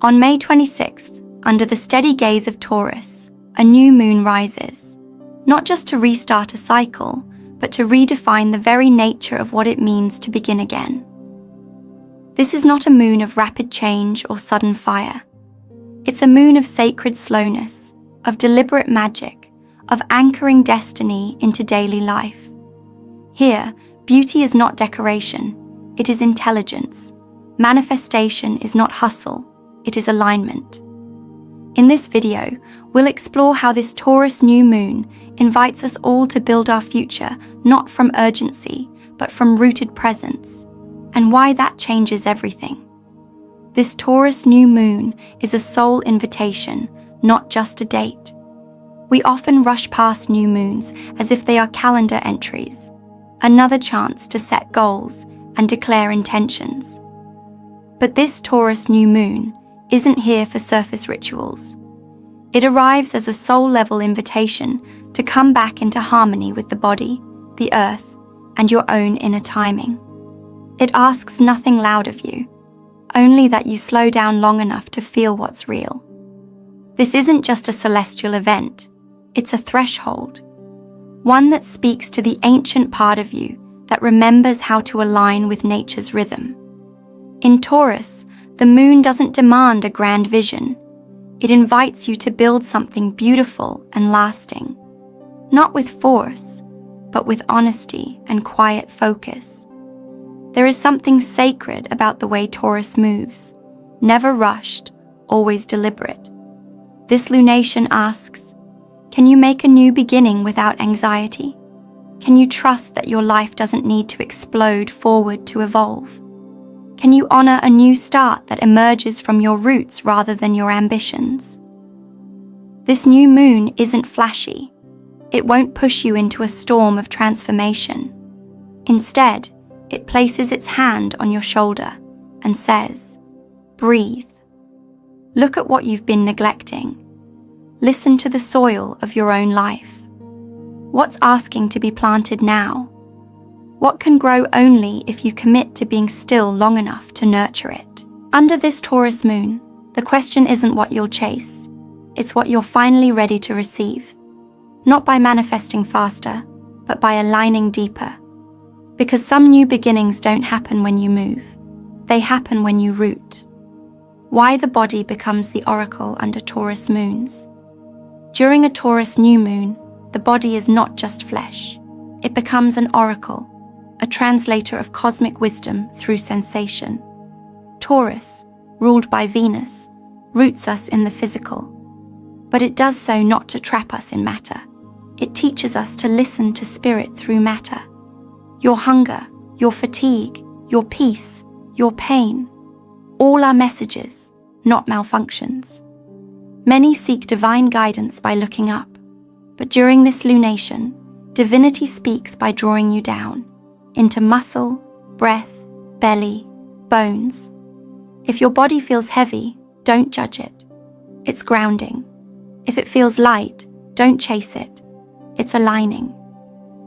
On May 26th, under the steady gaze of Taurus, a new moon rises, not just to restart a cycle, but to redefine the very nature of what it means to begin again. This is not a moon of rapid change or sudden fire. It's a moon of sacred slowness, of deliberate magic, of anchoring destiny into daily life. Here, beauty is not decoration, it is intelligence. Manifestation is not hustle, it is alignment. In this video, we'll explore how this Taurus new moon invites us all to build our future not from urgency, but from rooted presence, and why that changes everything. This Taurus new moon is a soul invitation, not just a date. We often rush past new moons as if they are calendar entries, another chance to set goals and declare intentions. But this Taurus new moon isn't here for surface rituals. It arrives as a soul-level invitation to come back into harmony with the body, the earth, and your own inner timing. It asks nothing loud of you, only that you slow down long enough to feel what's real. This isn't just a celestial event, it's a threshold, one that speaks to the ancient part of you that remembers how to align with nature's rhythm. In Taurus, the moon doesn't demand a grand vision. It invites you to build something beautiful and lasting, not with force, but with honesty and quiet focus. There is something sacred about the way Taurus moves, never rushed, always deliberate. This lunation asks, can you make a new beginning without anxiety? Can you trust that your life doesn't need to explode forward to evolve? Can you honor a new start that emerges from your roots rather than your ambitions? This new moon isn't flashy. It won't push you into a storm of transformation. Instead, it places its hand on your shoulder and says, breathe. Look at what you've been neglecting. Listen to the soil of your own life. What's asking to be planted now? What can grow only if you commit to being still long enough to nurture it? Under this Taurus moon, the question isn't what you'll chase, it's what you're finally ready to receive. Not by manifesting faster, but by aligning deeper. Because some new beginnings don't happen when you move, they happen when you root. Why the body becomes the oracle under Taurus moons. During a Taurus new moon, the body is not just flesh. It becomes an oracle, a translator of cosmic wisdom through sensation. Taurus, ruled by Venus, roots us in the physical. But it does so not to trap us in matter. It teaches us to listen to spirit through matter. Your hunger, your fatigue, your peace, your pain, all are messages, not malfunctions. Many seek divine guidance by looking up, but during this lunation, divinity speaks by drawing you down into muscle, breath, belly, bones. If your body feels heavy, don't judge it. It's grounding. If it feels light, don't chase it. It's aligning.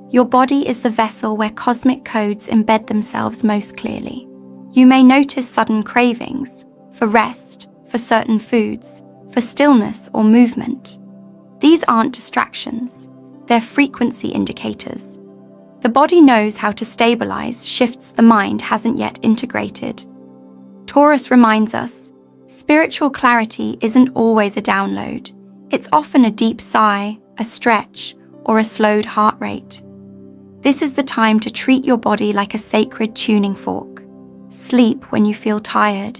Your body is the vessel where cosmic codes embed themselves most clearly. You may notice sudden cravings for rest, for certain foods, for stillness or movement. These aren't distractions, they're frequency indicators. The body knows how to stabilize shifts the mind hasn't yet integrated. Taurus reminds us, spiritual clarity isn't always a download. It's often a deep sigh, a stretch, or a slowed heart rate. This is the time to treat your body like a sacred tuning fork. Sleep when you feel tired,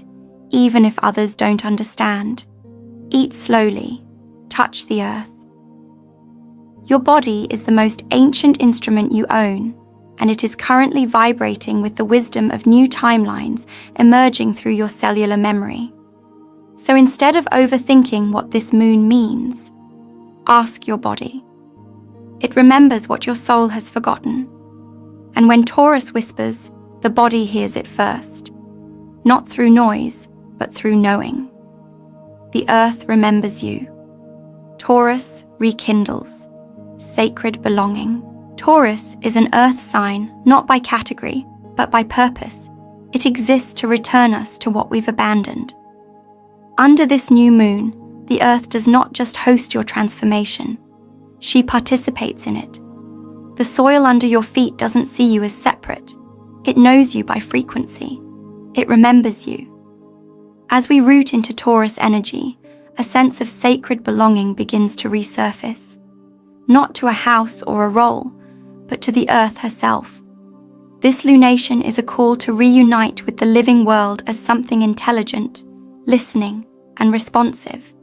even if others don't understand. Eat slowly, touch the earth. Your body is the most ancient instrument you own, and it is currently vibrating with the wisdom of new timelines emerging through your cellular memory. So instead of overthinking what this moon means, ask your body. It remembers what your soul has forgotten. And when Taurus whispers, the body hears it first, not through noise, but through knowing. The earth remembers you. Taurus rekindles. Sacred belonging. Taurus is an earth sign not by category, but by purpose. It exists to return us to what we've abandoned. Under this new moon, the Earth does not just host your transformation, she participates in it. The soil under your feet doesn't see you as separate. It knows you by frequency. It remembers you. As we root into Taurus energy, a sense of sacred belonging begins to resurface, not to a house or a role, but to the Earth herself. This lunation is a call to reunite with the living world as something intelligent, listening, and responsive.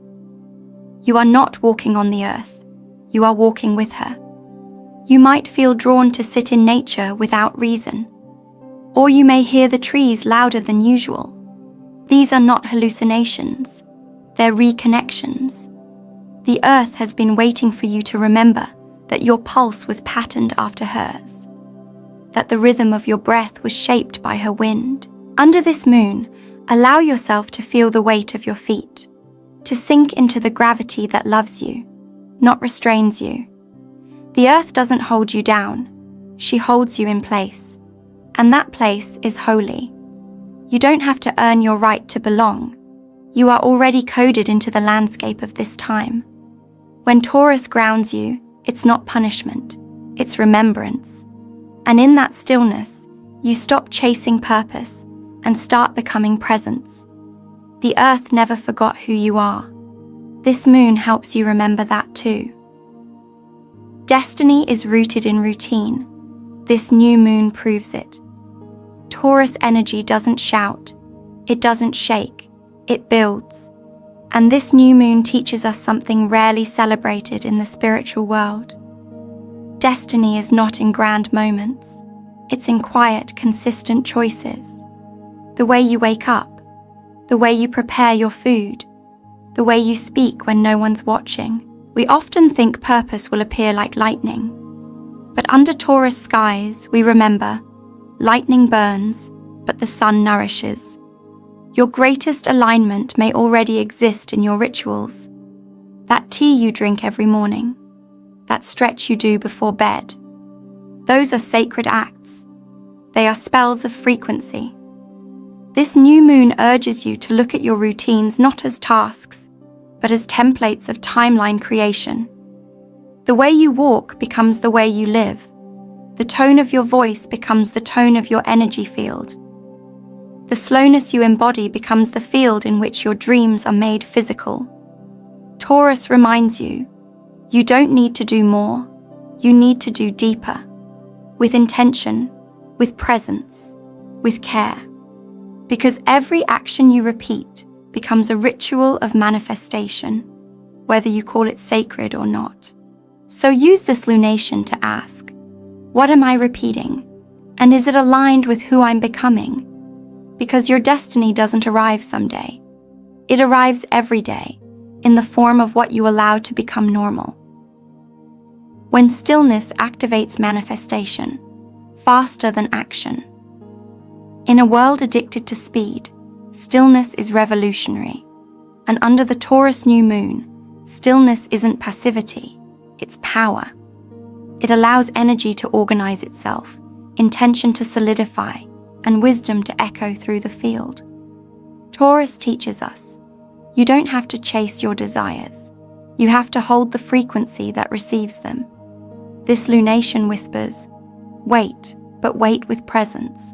You are not walking on the Earth, you are walking with her. You might feel drawn to sit in nature without reason, or you may hear the trees louder than usual. These are not hallucinations, they're reconnections. The Earth has been waiting for you to remember that your pulse was patterned after hers, that the rhythm of your breath was shaped by her wind. Under this moon, allow yourself to feel the weight of your feet, to sink into the gravity that loves you, not restrains you. The Earth doesn't hold you down, she holds you in place, and that place is holy. You don't have to earn your right to belong. You are already coded into the landscape of this time. When Taurus grounds you, it's not punishment, it's remembrance. And in that stillness, you stop chasing purpose and start becoming presence. The Earth never forgot who you are. This moon helps you remember that too. Destiny is rooted in routine. This new moon proves it. Taurus energy doesn't shout, it doesn't shake, it builds. And this new moon teaches us something rarely celebrated in the spiritual world. Destiny is not in grand moments, it's in quiet, consistent choices. The way you wake up, the way you prepare your food, the way you speak when no one's watching. We often think purpose will appear like lightning. But under Taurus skies, we remember, lightning burns, but the sun nourishes. Your greatest alignment may already exist in your rituals. That tea you drink every morning, that stretch you do before bed. Those are sacred acts. They are spells of frequency. This new moon urges you to look at your routines not as tasks, but as templates of timeline creation. The way you walk becomes the way you live. The tone of your voice becomes the tone of your energy field. The slowness you embody becomes the field in which your dreams are made physical. Taurus reminds you, you don't need to do more, you need to do deeper, with intention, with presence, with care. Because every action you repeat becomes a ritual of manifestation, whether you call it sacred or not. So use this lunation to ask, what am I repeating? And is it aligned with who I'm becoming? Because your destiny doesn't arrive someday. It arrives every day, in the form of what you allow to become normal. When stillness activates manifestation, faster than action. In a world addicted to speed, stillness is revolutionary. And under the Taurus new moon, stillness isn't passivity, it's power. It allows energy to organize itself, intention to solidify, and wisdom to echo through the field. Taurus teaches us, you don't have to chase your desires. You have to hold the frequency that receives them. This lunation whispers, wait, but wait with presence.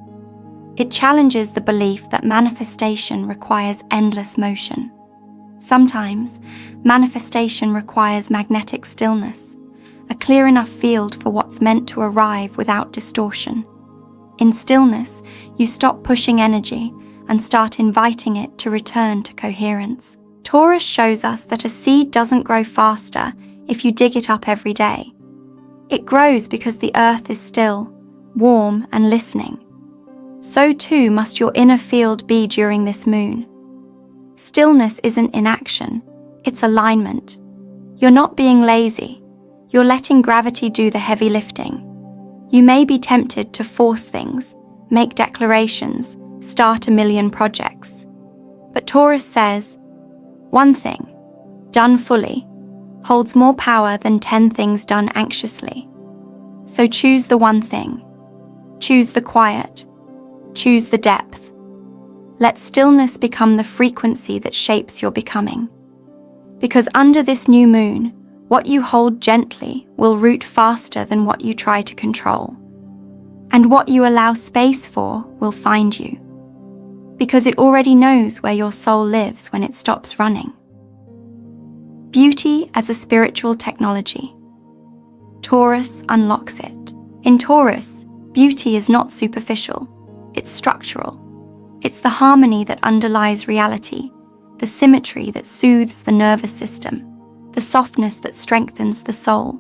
It challenges the belief that manifestation requires endless motion. Sometimes, manifestation requires magnetic stillness, a clear enough field for what's meant to arrive without distortion. In stillness, you stop pushing energy and start inviting it to return to coherence. Taurus shows us that a seed doesn't grow faster if you dig it up every day. It grows because the earth is still, warm, and listening. So too must your inner field be during this moon. Stillness isn't inaction, it's alignment. You're not being lazy, you're letting gravity do the heavy lifting. You may be tempted to force things, make declarations, start a million projects. But Taurus says, one thing, done fully, holds more power than 10 things done anxiously. So choose the one thing. Choose the quiet. Choose the depth. Let stillness become the frequency that shapes your becoming. Because under this new moon, what you hold gently will root faster than what you try to control. And what you allow space for will find you. Because it already knows where your soul lives when it stops running. Beauty as a spiritual technology. Taurus unlocks it. In Taurus, beauty is not superficial, it's structural. It's the harmony that underlies reality, the symmetry that soothes the nervous system, the softness that strengthens the soul.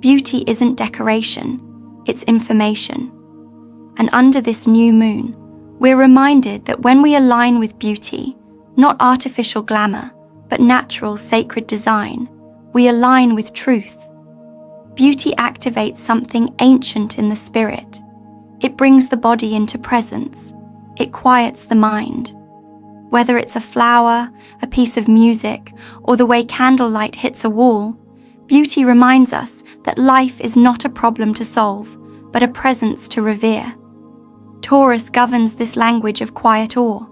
Beauty isn't decoration, it's information. And under this new moon, we're reminded that when we align with beauty, not artificial glamour, but natural sacred design, we align with truth. Beauty activates something ancient in the spirit. It brings the body into presence. It quiets the mind. Whether it's a flower, a piece of music, or the way candlelight hits a wall, beauty reminds us that life is not a problem to solve, but a presence to revere. Taurus governs this language of quiet awe.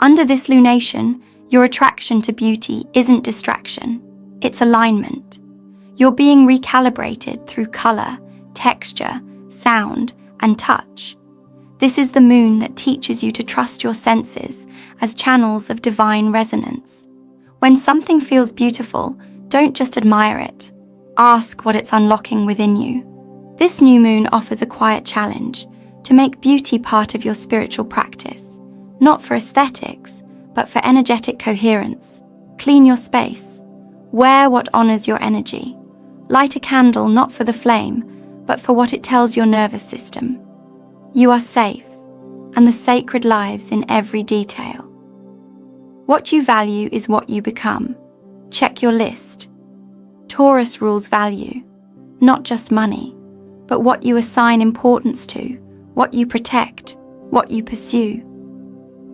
Under this lunation, your attraction to beauty isn't distraction, it's alignment. You're being recalibrated through color, texture, sound, and touch. This is the moon that teaches you to trust your senses as channels of divine resonance. When something feels beautiful, don't just admire it. Ask what it's unlocking within you. This new moon offers a quiet challenge to make beauty part of your spiritual practice, not for aesthetics, but for energetic coherence. Clean your space. Wear what honors your energy. Light a candle not for the flame, but for what it tells your nervous system. You are safe, and the sacred lives in every detail. What you value is what you become. Check your list. Taurus rules value, not just money, but what you assign importance to, what you protect, what you pursue.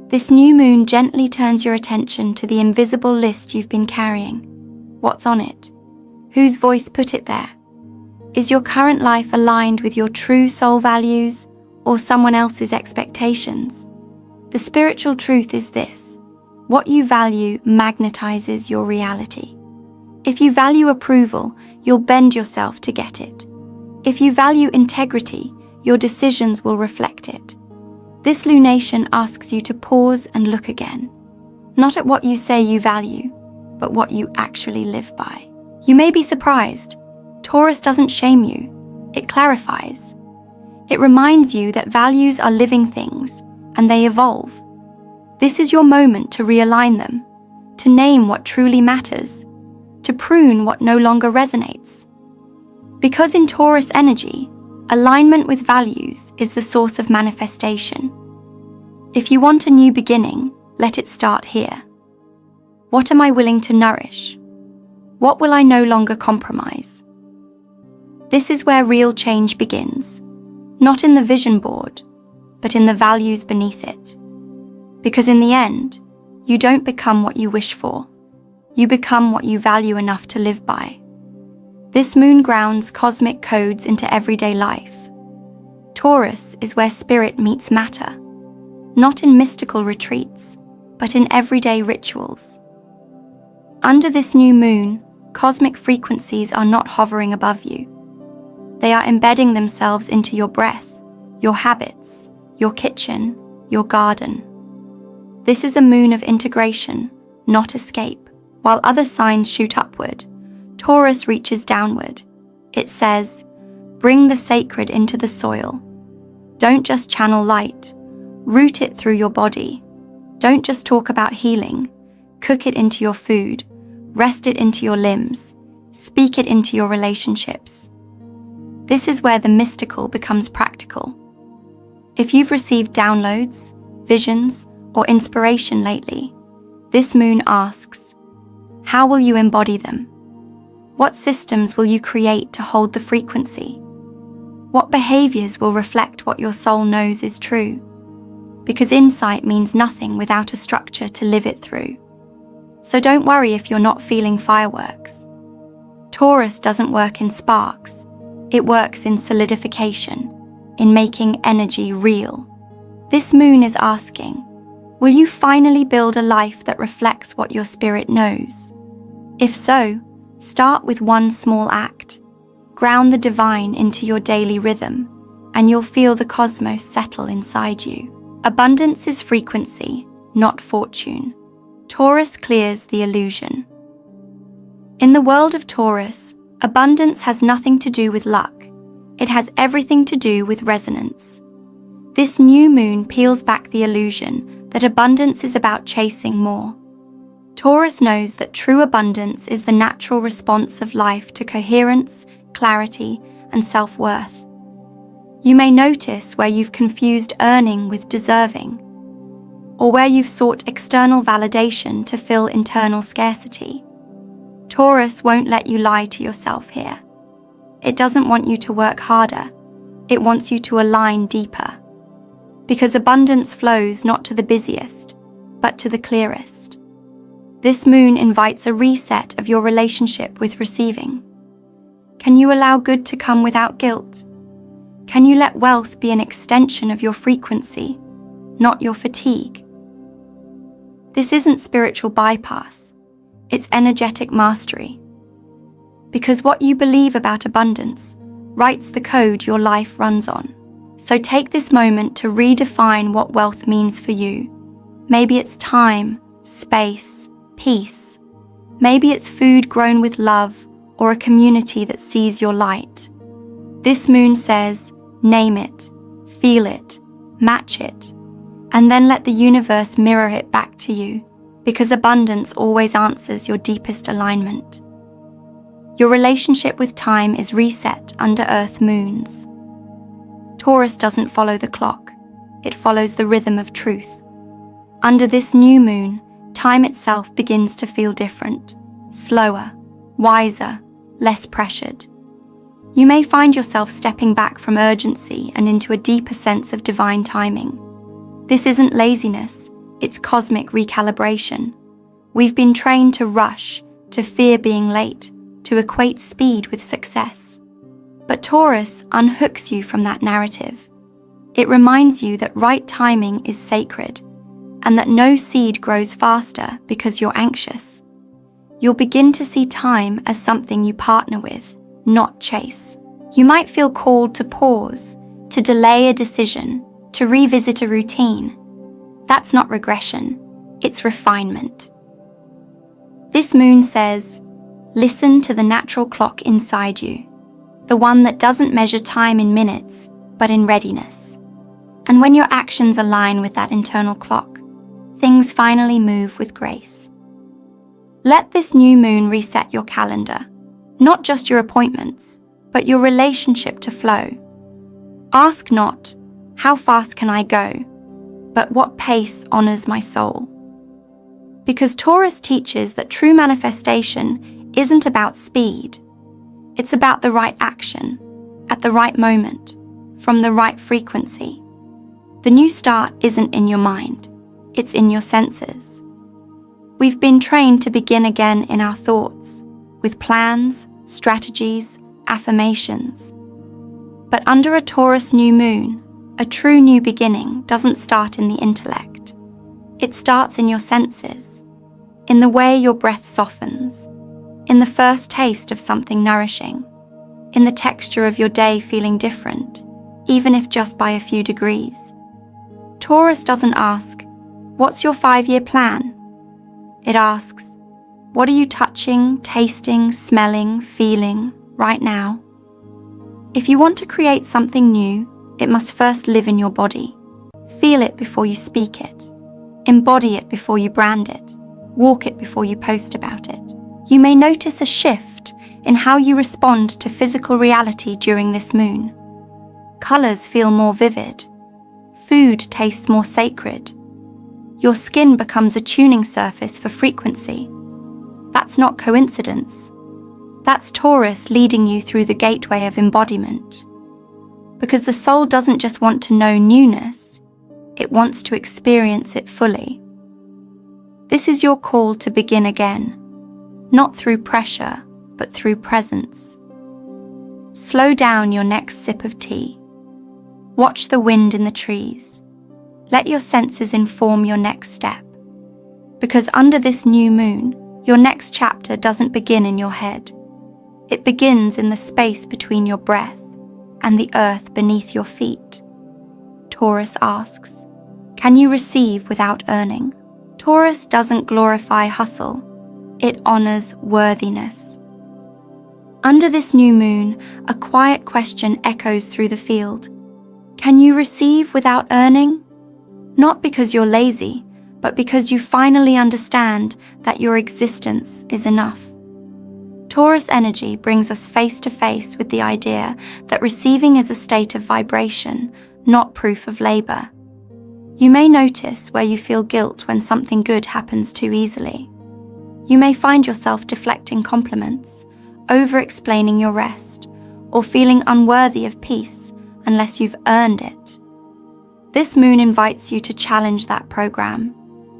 This new moon gently turns your attention to the invisible list you've been carrying. What's on it? Whose voice put it there? Is your current life aligned with your true soul values or someone else's expectations? The spiritual truth is this: what you value magnetizes your reality. If you value approval, you'll bend yourself to get it. If you value integrity, your decisions will reflect it. This lunation asks you to pause and look again, not at what you say you value, but what you actually live by. You may be surprised. Taurus doesn't shame you, it clarifies. It reminds you that values are living things, and they evolve. This is your moment to realign them, to name what truly matters, to prune what no longer resonates. Because in Taurus energy, alignment with values is the source of manifestation. If you want a new beginning, let it start here. What am I willing to nourish? What will I no longer compromise? This is where real change begins, not in the vision board, but in the values beneath it. Because in the end, you don't become what you wish for. You become what you value enough to live by. This moon grounds cosmic codes into everyday life. Taurus is where spirit meets matter, not in mystical retreats, but in everyday rituals. Under this new moon, cosmic frequencies are not hovering above you. They are embedding themselves into your breath, your habits, your kitchen, your garden. This is a moon of integration, not escape. While other signs shoot upward, Taurus reaches downward. It says, bring the sacred into the soil. Don't just channel light, root it through your body. Don't just talk about healing, cook it into your food, rest it into your limbs, speak it into your relationships. This is where the mystical becomes practical. If you've received downloads, visions, or inspiration lately, this moon asks, how will you embody them? What systems will you create to hold the frequency? What behaviors will reflect what your soul knows is true? Because insight means nothing without a structure to live it through. So don't worry if you're not feeling fireworks. Taurus doesn't work in sparks. It works in solidification, in making energy real. This moon is asking, Will you finally build a life that reflects what your spirit knows? If so, start with one small act. Ground the divine into your daily rhythm, and you'll feel the cosmos settle inside you. Abundance is frequency, not fortune. Taurus clears the illusion. In the world of Taurus, abundance has nothing to do with luck. It has everything to do with resonance. This new moon peels back the illusion that abundance is about chasing more. Taurus knows that true abundance is the natural response of life to coherence, clarity, and self-worth. You may notice where you've confused earning with deserving, or where you've sought external validation to fill internal scarcity. Taurus won't let you lie to yourself here. It doesn't want you to work harder. It wants you to align deeper. Because abundance flows not to the busiest, but to the clearest. This moon invites a reset of your relationship with receiving. Can you allow good to come without guilt? Can you let wealth be an extension of your frequency, not your fatigue? This isn't spiritual bypass. It's energetic mastery. Because what you believe about abundance writes the code your life runs on. So take this moment to redefine what wealth means for you. Maybe it's time, space, peace. Maybe it's food grown with love or a community that sees your light. This moon says, name it, feel it, match it, and then let the universe mirror it back to you, because abundance always answers your deepest alignment. Your relationship with time is reset under Earth moons. Taurus doesn't follow the clock, it follows the rhythm of truth. Under this new moon, time itself begins to feel different, slower, wiser, less pressured. You may find yourself stepping back from urgency and into a deeper sense of divine timing. This isn't laziness, it's cosmic recalibration. We've been trained to rush, to fear being late, to equate speed with success. But Taurus unhooks you from that narrative. It reminds you that right timing is sacred, and that no seed grows faster because you're anxious. You'll begin to see time as something you partner with, not chase. You might feel called to pause, to delay a decision, to revisit a routine. That's not regression, it's refinement. This moon says, listen to the natural clock inside you, the one that doesn't measure time in minutes, but in readiness. And when your actions align with that internal clock, things finally move with grace. Let this new moon reset your calendar, not just your appointments, but your relationship to flow. Ask not, how fast can I go, but what pace honors my soul. Because Taurus teaches that true manifestation isn't about speed. It's about the right action, at the right moment, from the right frequency. The new start isn't in your mind, it's in your senses. We've been trained to begin again in our thoughts, with plans, strategies, affirmations. But under a Taurus new moon, a true new beginning doesn't start in the intellect. It starts in your senses, in the way your breath softens, in the first taste of something nourishing, in the texture of your day feeling different, even if just by a few degrees. Taurus doesn't ask, what's your 5-year plan? It asks, what are you touching, tasting, smelling, feeling right now? If you want to create something new, it must first live in your body. Feel it before you speak it. Embody it before you brand it. Walk it before you post about it. You may notice a shift in how you respond to physical reality during this moon. Colors feel more vivid. Food tastes more sacred. Your skin becomes a tuning surface for frequency. That's not coincidence. That's Taurus leading you through the gateway of embodiment. Because the soul doesn't just want to know newness, it wants to experience it fully. This is your call to begin again, not through pressure, but through presence. Slow down your next sip of tea. Watch the wind in the trees. Let your senses inform your next step. Because under this new moon, your next chapter doesn't begin in your head. It begins in the space between your breath and the earth beneath your feet. Taurus asks, can you receive without earning? Taurus doesn't glorify hustle. It honors worthiness. Under this new moon, a quiet question echoes through the field. Can you receive without earning? Not because you're lazy, but because you finally understand that your existence is enough. Taurus energy brings us face to face with the idea that receiving is a state of vibration, not proof of labor. You may notice where you feel guilt when something good happens too easily. You may find yourself deflecting compliments, over-explaining your rest, or feeling unworthy of peace unless you've earned it. This moon invites you to challenge that program,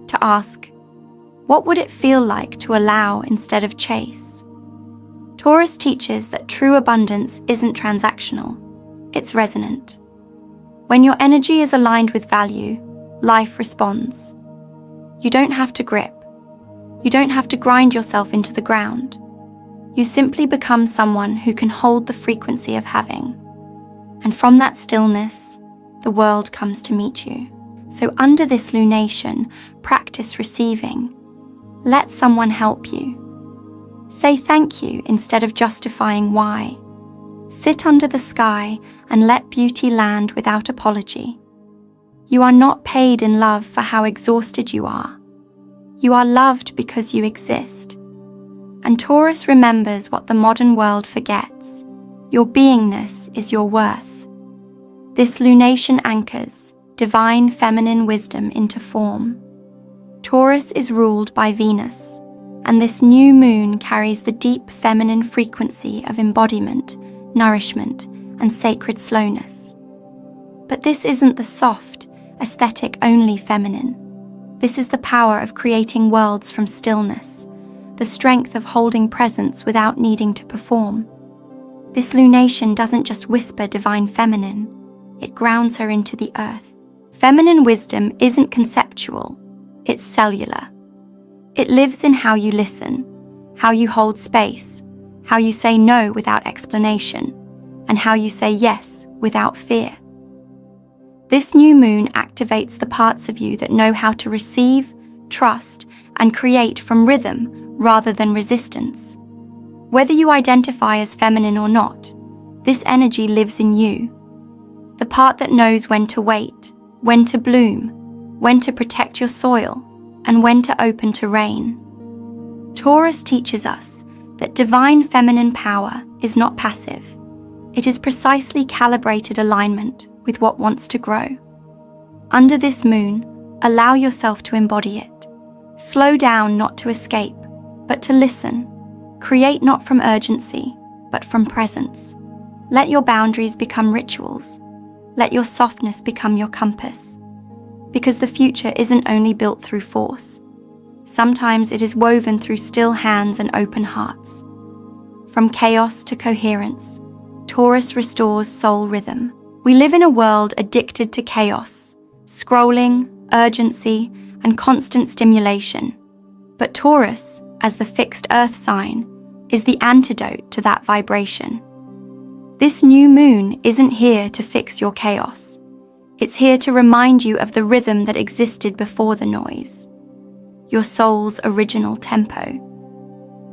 to ask, what would it feel like to allow instead of chase? Taurus teaches that true abundance isn't transactional, it's resonant. When your energy is aligned with value, life responds. You don't have to grip. You don't have to grind yourself into the ground. You simply become someone who can hold the frequency of having. And from that stillness, the world comes to meet you. So under this lunation, practice receiving. Let someone help you. Say thank you instead of justifying why. Sit under the sky and let beauty land without apology. You are not paid in love for how exhausted you are. You are loved because you exist. And Taurus remembers what the modern world forgets. Your beingness is your worth. This lunation anchors divine feminine wisdom into form. Taurus is ruled by Venus, and this new moon carries the deep feminine frequency of embodiment, nourishment, and sacred slowness. But this isn't the soft, aesthetic-only feminine. This is the power of creating worlds from stillness, the strength of holding presence without needing to perform. This lunation doesn't just whisper divine feminine, it grounds her into the earth. Feminine wisdom isn't conceptual, it's cellular. It lives in how you listen, how you hold space, how you say no without explanation, and how you say yes without fear. This new moon activates the parts of you that know how to receive, trust, and create from rhythm rather than resistance. Whether you identify as feminine or not, this energy lives in you. The part that knows when to wait, when to bloom, when to protect your soil, and when to open to rain. Taurus teaches us that divine feminine power is not passive. It is precisely calibrated alignment with what wants to grow. Under this moon, allow yourself to embody it. Slow down not to escape, but to listen. Create not from urgency, but from presence. Let your boundaries become rituals. Let your softness become your compass. Because the future isn't only built through force. Sometimes it is woven through still hands and open hearts. From chaos to coherence, Taurus restores soul rhythm. We live in a world addicted to chaos, scrolling, urgency, and constant stimulation. But Taurus, as the fixed earth sign, is the antidote to that vibration. This new moon isn't here to fix your chaos. It's here to remind you of the rhythm that existed before the noise, your soul's original tempo.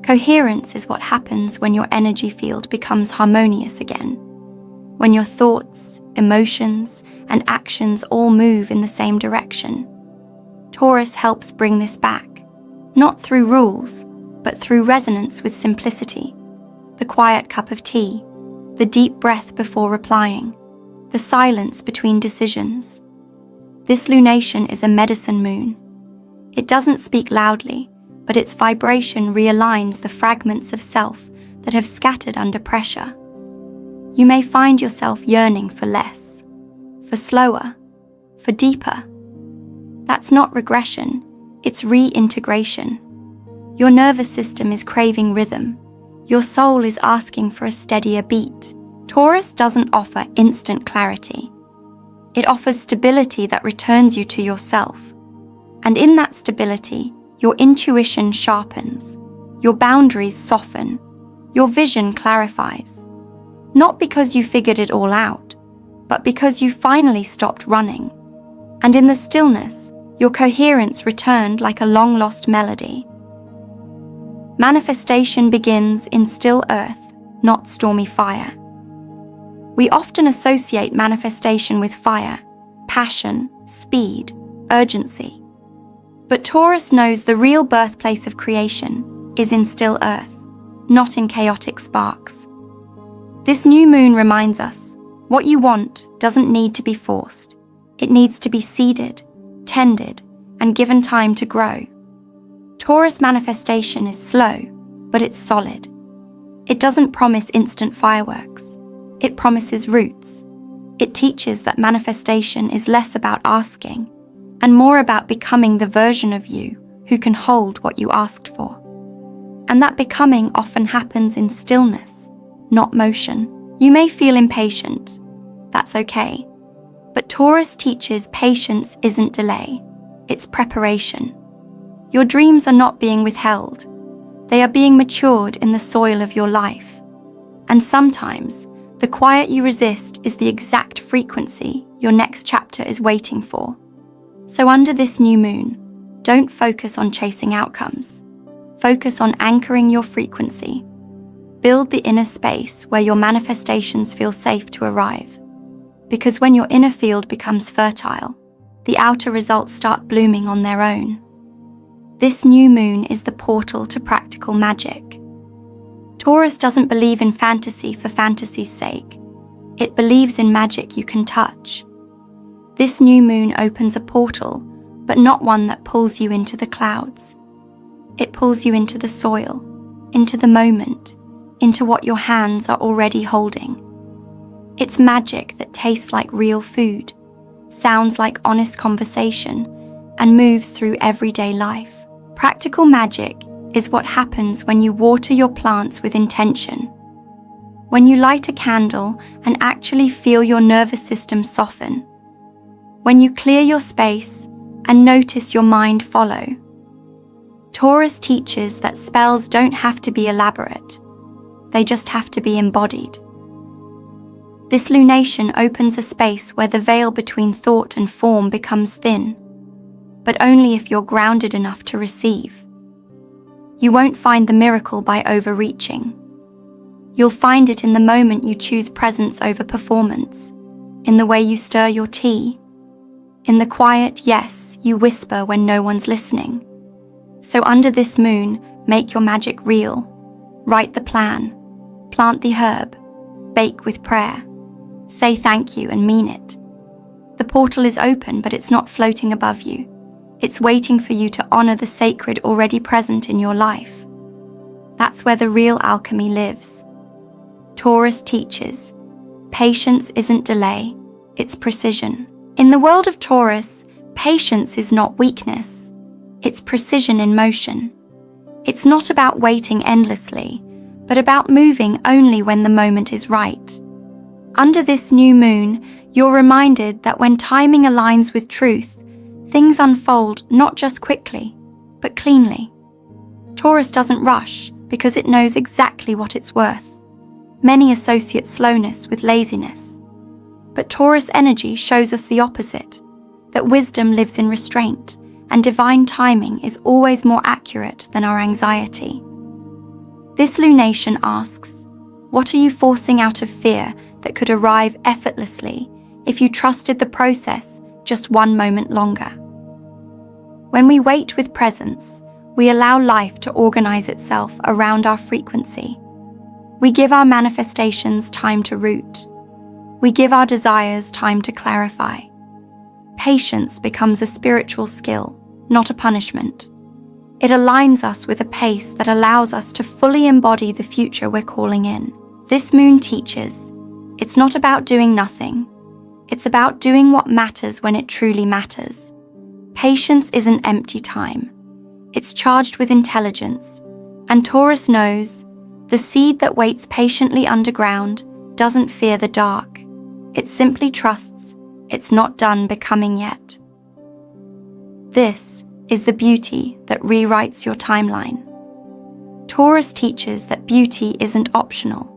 Coherence is what happens when your energy field becomes harmonious again, when your thoughts, emotions, and actions all move in the same direction. Taurus helps bring this back, not through rules, but through resonance with simplicity, the quiet cup of tea, the deep breath before replying, the silence between decisions. This lunation is a medicine moon. It doesn't speak loudly, but its vibration realigns the fragments of self that have scattered under pressure. You may find yourself yearning for less, for slower, for deeper. That's not regression, it's reintegration. Your nervous system is craving rhythm. Your soul is asking for a steadier beat. Taurus doesn't offer instant clarity. It offers stability that returns you to yourself. And in that stability, your intuition sharpens, your boundaries soften, your vision clarifies. Not because you figured it all out, but because you finally stopped running. And in the stillness, your coherence returned like a long-lost melody. Manifestation begins in still earth, not stormy fire. We often associate manifestation with fire, passion, speed, urgency. But Taurus knows the real birthplace of creation is in still earth, not in chaotic sparks. This new moon reminds us, what you want doesn't need to be forced. It needs to be seeded, tended, and given time to grow. Taurus manifestation is slow, but it's solid. It doesn't promise instant fireworks. It promises roots. It teaches that manifestation is less about asking and more about becoming the version of you who can hold what you asked for. And that becoming often happens in stillness, not motion. You may feel impatient. That's okay. But Taurus teaches patience isn't delay, it's preparation. Your dreams are not being withheld. They are being matured in the soil of your life. And sometimes, the quiet you resist is the exact frequency your next chapter is waiting for. So under this new moon, don't focus on chasing outcomes. Focus on anchoring your frequency. Build the inner space where your manifestations feel safe to arrive. Because when your inner field becomes fertile, the outer results start blooming on their own. This new moon is the portal to practical magic. Taurus doesn't believe in fantasy for fantasy's sake. It believes in magic you can touch. This new moon opens a portal, but not one that pulls you into the clouds. It pulls you into the soil, into the moment, into what your hands are already holding. It's magic that tastes like real food, sounds like honest conversation, and moves through everyday life. Practical magic is what happens when you water your plants with intention. When you light a candle and actually feel your nervous system soften. When you clear your space and notice your mind follow. Taurus teaches that spells don't have to be elaborate. They just have to be embodied. This lunation opens a space where the veil between thought and form becomes thin, but only if you're grounded enough to receive. You won't find the miracle by overreaching. You'll find it in the moment you choose presence over performance, in the way you stir your tea, in the quiet yes you whisper when no one's listening. So under this moon, make your magic real. Write the plan, plant the herb, bake with prayer. Say thank you and mean it. The portal is open, but it's not floating above you. It's waiting for you to honor the sacred already present in your life. That's where the real alchemy lives. Taurus teaches, patience isn't delay, it's precision. In the world of Taurus, patience is not weakness, it's precision in motion. It's not about waiting endlessly, but about moving only when the moment is right. Under this new moon, you're reminded that when timing aligns with truth, things unfold not just quickly, but cleanly. Taurus doesn't rush because it knows exactly what it's worth. Many associate slowness with laziness. But Taurus energy shows us the opposite, that wisdom lives in restraint, and divine timing is always more accurate than our anxiety. This lunation asks, what are you forcing out of fear that could arrive effortlessly if you trusted the process just one moment longer? When we wait with presence, we allow life to organize itself around our frequency. We give our manifestations time to root. We give our desires time to clarify. Patience becomes a spiritual skill, not a punishment. It aligns us with a pace that allows us to fully embody the future we're calling in. This moon teaches, it's not about doing nothing. It's about doing what matters when it truly matters. Patience isn't empty time. It's charged with intelligence. And Taurus knows, the seed that waits patiently underground doesn't fear the dark. It simply trusts It's not done becoming yet. This is the beauty that rewrites your timeline. Taurus teaches that beauty isn't optional.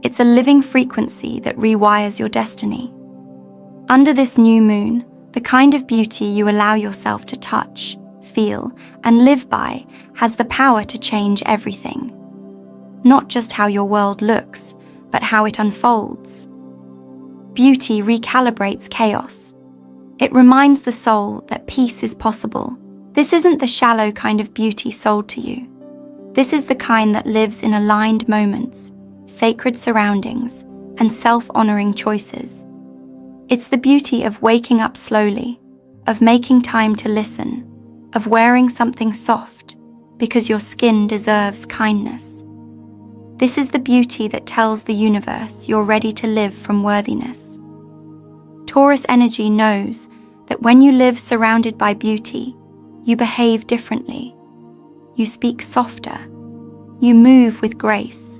It's a living frequency that rewires your destiny. Under this new moon, the kind of beauty you allow yourself to touch, feel, and live by has the power to change everything. Not just how your world looks, but how it unfolds. Beauty recalibrates chaos. It reminds the soul that peace is possible. This isn't the shallow kind of beauty sold to you. This is the kind that lives in aligned moments, sacred surroundings, and self-honoring choices. It's the beauty of waking up slowly, of making time to listen, of wearing something soft, because your skin deserves kindness. This is the beauty that tells the universe you're ready to live from worthiness. Taurus energy knows that when you live surrounded by beauty, you behave differently. You speak softer. You move with grace.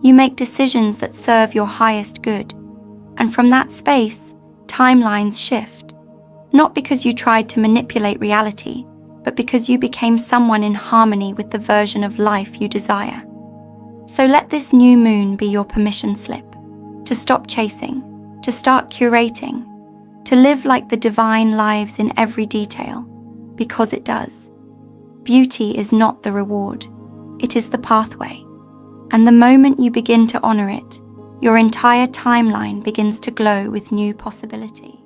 You make decisions that serve your highest good. And from that space, timelines shift. Not because you tried to manipulate reality, but because you became someone in harmony with the version of life you desire. So let this new moon be your permission slip to stop chasing, to start curating, to live like the divine lives in every detail, because it does. Beauty is not the reward, it is the pathway. And the moment you begin to honor it, your entire timeline begins to glow with new possibility.